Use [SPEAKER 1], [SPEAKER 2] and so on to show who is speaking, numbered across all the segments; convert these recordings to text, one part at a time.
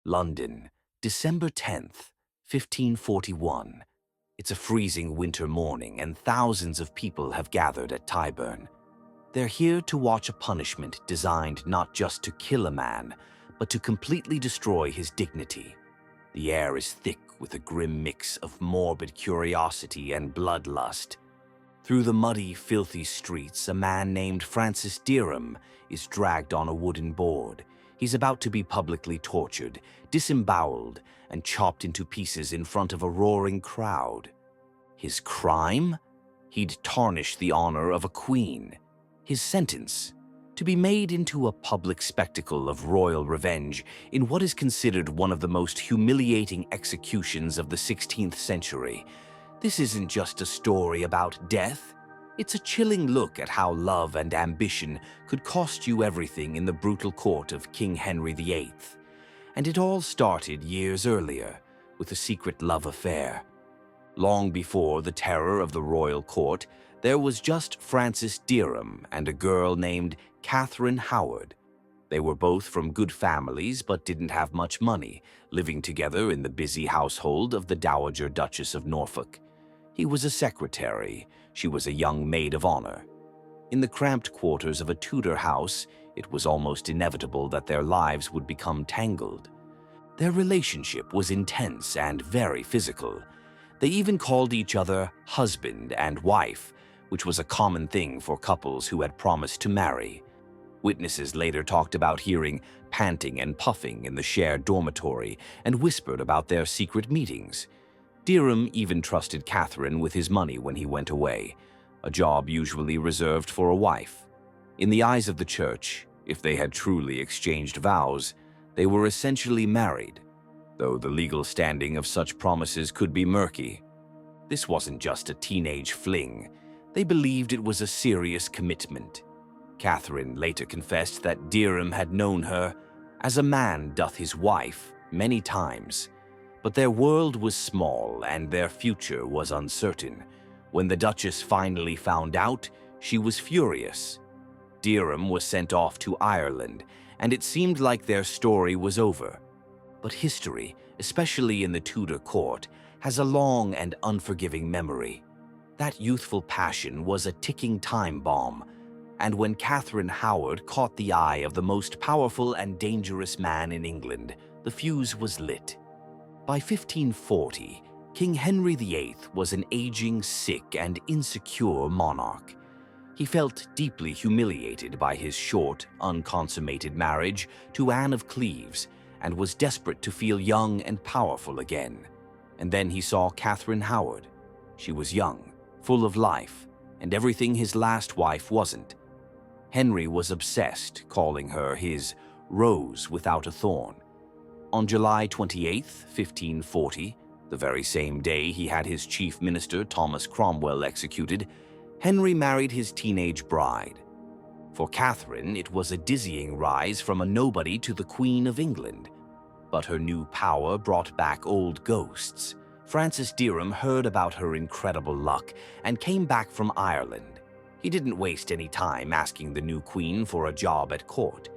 [SPEAKER 1] London, December 10th, 1541. It's a freezing winter morning and thousands of people have gathered at Tyburn. They're here to watch a punishment designed not just to kill a man, but to completely destroy his dignity. The air is thick with a grim mix of morbid curiosity and bloodlust. Through the muddy, filthy streets, a man named Francis Dereham is dragged on a wooden board. He's about to be publicly tortured, disemboweled, and chopped into pieces in front of a roaring crowd. His crime? He'd tarnished the honor of a queen. His sentence? To be made into a public spectacle of royal revenge in what is considered one of the most humiliating executions of the 16th century. This isn't just a story about death. It's a chilling look at how love and ambition could cost you everything in the brutal court of King Henry VIII. And it all started years earlier, with a secret love affair. Long before the terror of the royal court, there was just Francis Dereham and a girl named Catherine Howard. They were both from good families but didn't have much money, living together in the busy household of the Dowager Duchess of Norfolk. He was a secretary, she was a young maid of honor. In the cramped quarters of a Tudor house, it was almost inevitable that their lives would become tangled. Their relationship was intense and very physical. They even called each other husband and wife, which was a common thing for couples who had promised to marry. Witnesses later talked about hearing panting and puffing in the shared dormitory and whispered about their secret meetings. Dereham even trusted Catherine with his money when he went away, a job usually reserved for a wife. In the eyes of the church, if they had truly exchanged vows, they were essentially married, though the legal standing of such promises could be murky. This wasn't just a teenage fling. They believed it was a serious commitment. Catherine later confessed that Dereham had known her, as a man doth his wife, many times. But their world was small and their future was uncertain. When the Duchess finally found out, she was furious. Dereham was sent off to Ireland, and it seemed like their story was over. But history, especially in the Tudor court, has a long and unforgiving memory. That youthful passion was a ticking time bomb, and when Catherine Howard caught the eye of the most powerful and dangerous man in England, the fuse was lit. By 1540, King Henry VIII was an aging, sick, and insecure monarch. He felt deeply humiliated by his short, unconsummated marriage to Anne of Cleves and was desperate to feel young and powerful again. And then he saw Catherine Howard. She was young, full of life, and everything his last wife wasn't. Henry was obsessed, calling her his rose without a thorn. On July 28th, 1540, the very same day he had his chief minister Thomas Cromwell executed, Henry married his teenage bride. For Catherine, it was a dizzying rise from a nobody to the Queen of England. But her new power brought back old ghosts. Francis Dereham heard about her incredible luck and came back from Ireland. He didn't waste any time asking the new queen for a job at court.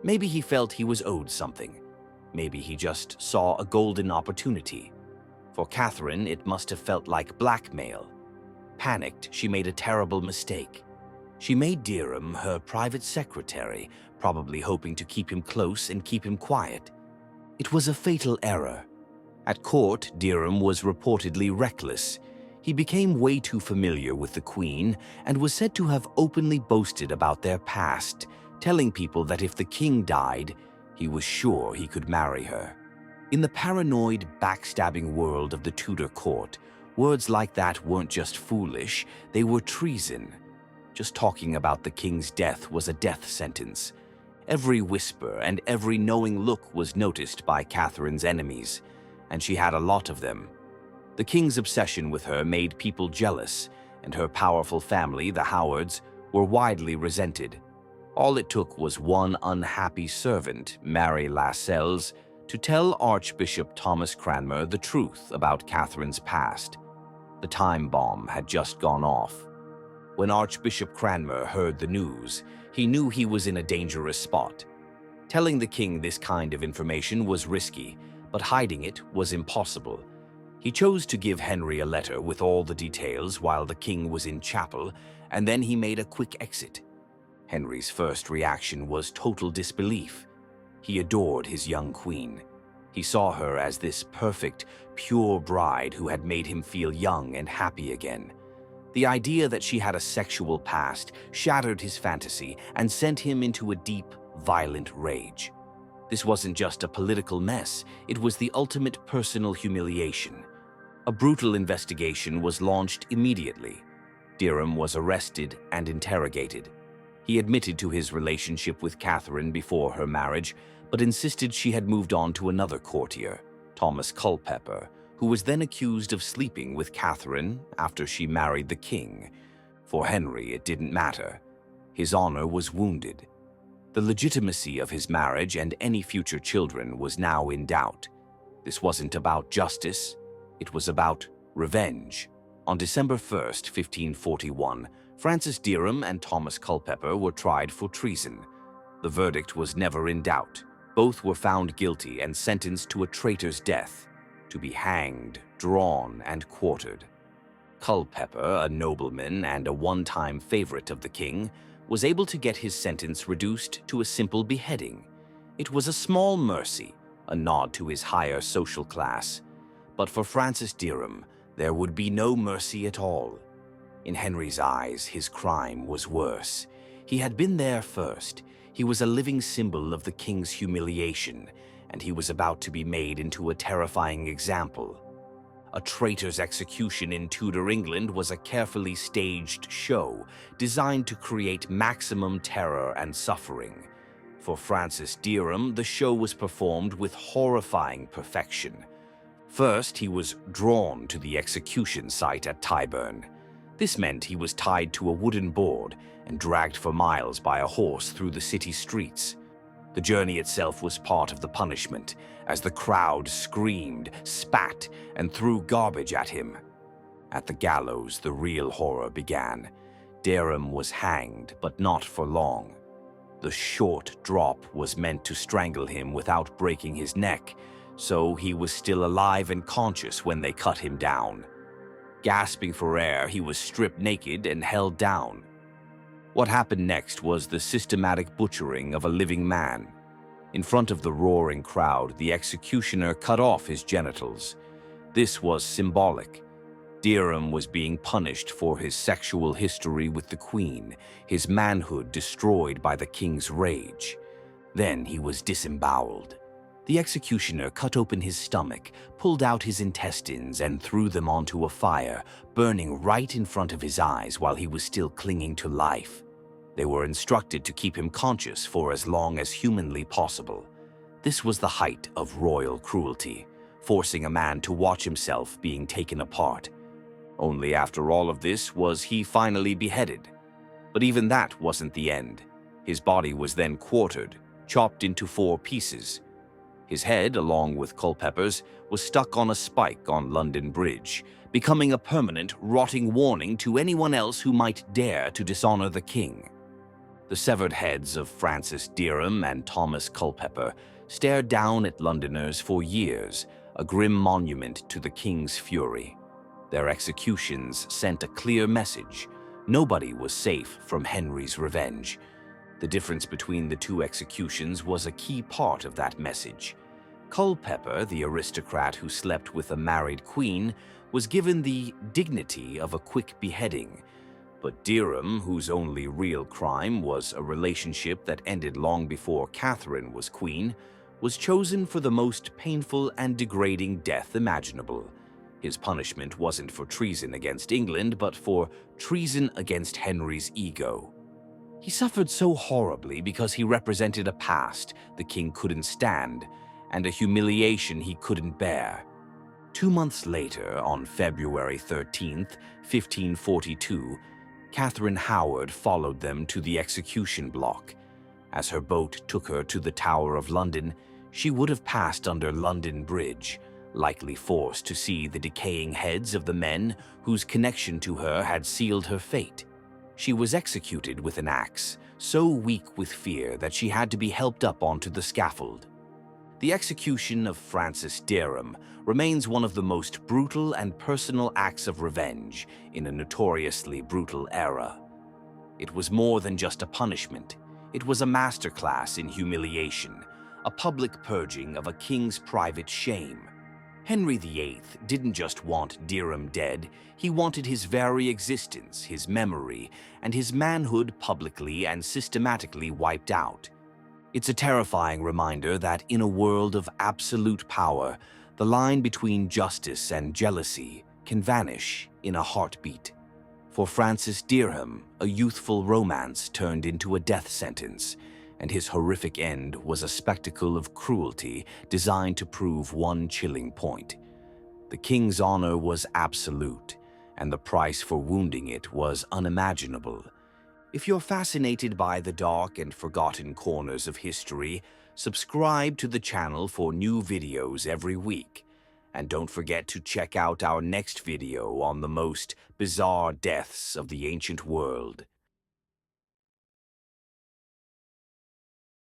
[SPEAKER 1] Maybe he felt he was owed something. Maybe he just saw a golden opportunity. For Catherine, it must have felt like blackmail. Panicked, she made a terrible mistake. She made Dereham her private secretary, probably hoping to keep him close and keep him quiet. It was a fatal error. At court, Dereham was reportedly reckless. He became way too familiar with the Queen and was said to have openly boasted about their past, telling people that if the king died, he was sure he could marry her. In the paranoid, backstabbing world of the Tudor court, words like that weren't just foolish, they were treason. Just talking about the king's death was a death sentence. Every whisper and every knowing look was noticed by Catherine's enemies, and she had a lot of them. The king's obsession with her made people jealous, and her powerful family, the Howards, were widely resented. All it took was one unhappy servant, Mary Lascelles, to tell Archbishop Thomas Cranmer the truth about Catherine's past. The time bomb had just gone off. When Archbishop Cranmer heard the news, he knew he was in a dangerous spot. Telling the king this kind of information was risky, but hiding it was impossible. He chose to give Henry a letter with all the details while the king was in chapel, and then he made a quick exit. Henry's first reaction was total disbelief. He adored his young queen. He saw her as this perfect, pure bride who had made him feel young and happy again. The idea that she had a sexual past shattered his fantasy and sent him into a deep, violent rage. This wasn't just a political mess, it was the ultimate personal humiliation. A brutal investigation was launched immediately. Dereham was arrested and interrogated. He admitted to his relationship with Catherine before her marriage, but insisted she had moved on to another courtier, Thomas Culpeper, who was then accused of sleeping with Catherine after she married the king. For Henry, it didn't matter. His honor was wounded. The legitimacy of his marriage and any future children was now in doubt. This wasn't about justice, it was about revenge. On December 1st, 1541, Francis Dereham and Thomas Culpeper were tried for treason. The verdict was never in doubt. Both were found guilty and sentenced to a traitor's death, to be hanged, drawn, and quartered. Culpeper, a nobleman and a one-time favorite of the king, was able to get his sentence reduced to a simple beheading. It was a small mercy, a nod to his higher social class. But for Francis Dereham, there would be no mercy at all. In Henry's eyes, his crime was worse. He had been there first. He was a living symbol of the king's humiliation, and he was about to be made into a terrifying example. A traitor's execution in Tudor England was a carefully staged show designed to create maximum terror and suffering. For Francis Dereham, the show was performed with horrifying perfection. First, he was drawn to the execution site at Tyburn. This meant he was tied to a wooden board and dragged for miles by a horse through the city streets. The journey itself was part of the punishment, as the crowd screamed, spat, and threw garbage at him. At the gallows, the real horror began. Dereham was hanged, but not for long. The short drop was meant to strangle him without breaking his neck, so he was still alive and conscious when they cut him down. Gasping for air, he was stripped naked and held down. What happened next was the systematic butchering of a living man. In front of the roaring crowd, the executioner cut off his genitals. This was symbolic. Dereham was being punished for his sexual history with the queen, his manhood destroyed by the king's rage. Then he was disemboweled. The executioner cut open his stomach, pulled out his intestines, and threw them onto a fire, burning right in front of his eyes while he was still clinging to life. They were instructed to keep him conscious for as long as humanly possible. This was the height of royal cruelty, forcing a man to watch himself being taken apart. Only after all of this was he finally beheaded. But even that wasn't the end. His body was then quartered, chopped into 4 pieces. His head, along with Culpeper's, was stuck on a spike on London Bridge, becoming a permanent, rotting warning to anyone else who might dare to dishonor the king. The severed heads of Francis Dereham and Thomas Culpeper stared down at Londoners for years, a grim monument to the king's fury. Their executions sent a clear message. Nobody was safe from Henry's revenge. The difference between the 2 executions was a key part of that message. Culpeper, the aristocrat who slept with a married queen, was given the dignity of a quick beheading. But Dereham, whose only real crime was a relationship that ended long before Catherine was queen, was chosen for the most painful and degrading death imaginable. His punishment wasn't for treason against England, but for treason against Henry's ego. He suffered so horribly because he represented a past the king couldn't stand, and a humiliation he couldn't bear. 2 months later, on February 13th, 1542, Catherine Howard followed them to the execution block. As her boat took her to the Tower of London, she would have passed under London Bridge, likely forced to see the decaying heads of the men whose connection to her had sealed her fate. She was executed with an axe, so weak with fear that she had to be helped up onto the scaffold. The execution of Francis Dereham remains one of the most brutal and personal acts of revenge in a notoriously brutal era. It was more than just a punishment. It was a masterclass in humiliation, a public purging of a king's private shame. Henry VIII didn't just want Dereham dead, he wanted his very existence, his memory, and his manhood publicly and systematically wiped out. It's a terrifying reminder that in a world of absolute power, the line between justice and jealousy can vanish in a heartbeat. For Francis Dereham, a youthful romance turned into a death sentence, and his horrific end was a spectacle of cruelty designed to prove one chilling point. The king's honor was absolute, and the price for wounding it was unimaginable. If you're fascinated by the dark and forgotten corners of history, subscribe to the channel for new videos every week. And don't forget to check out our next video on the most bizarre deaths of the ancient world.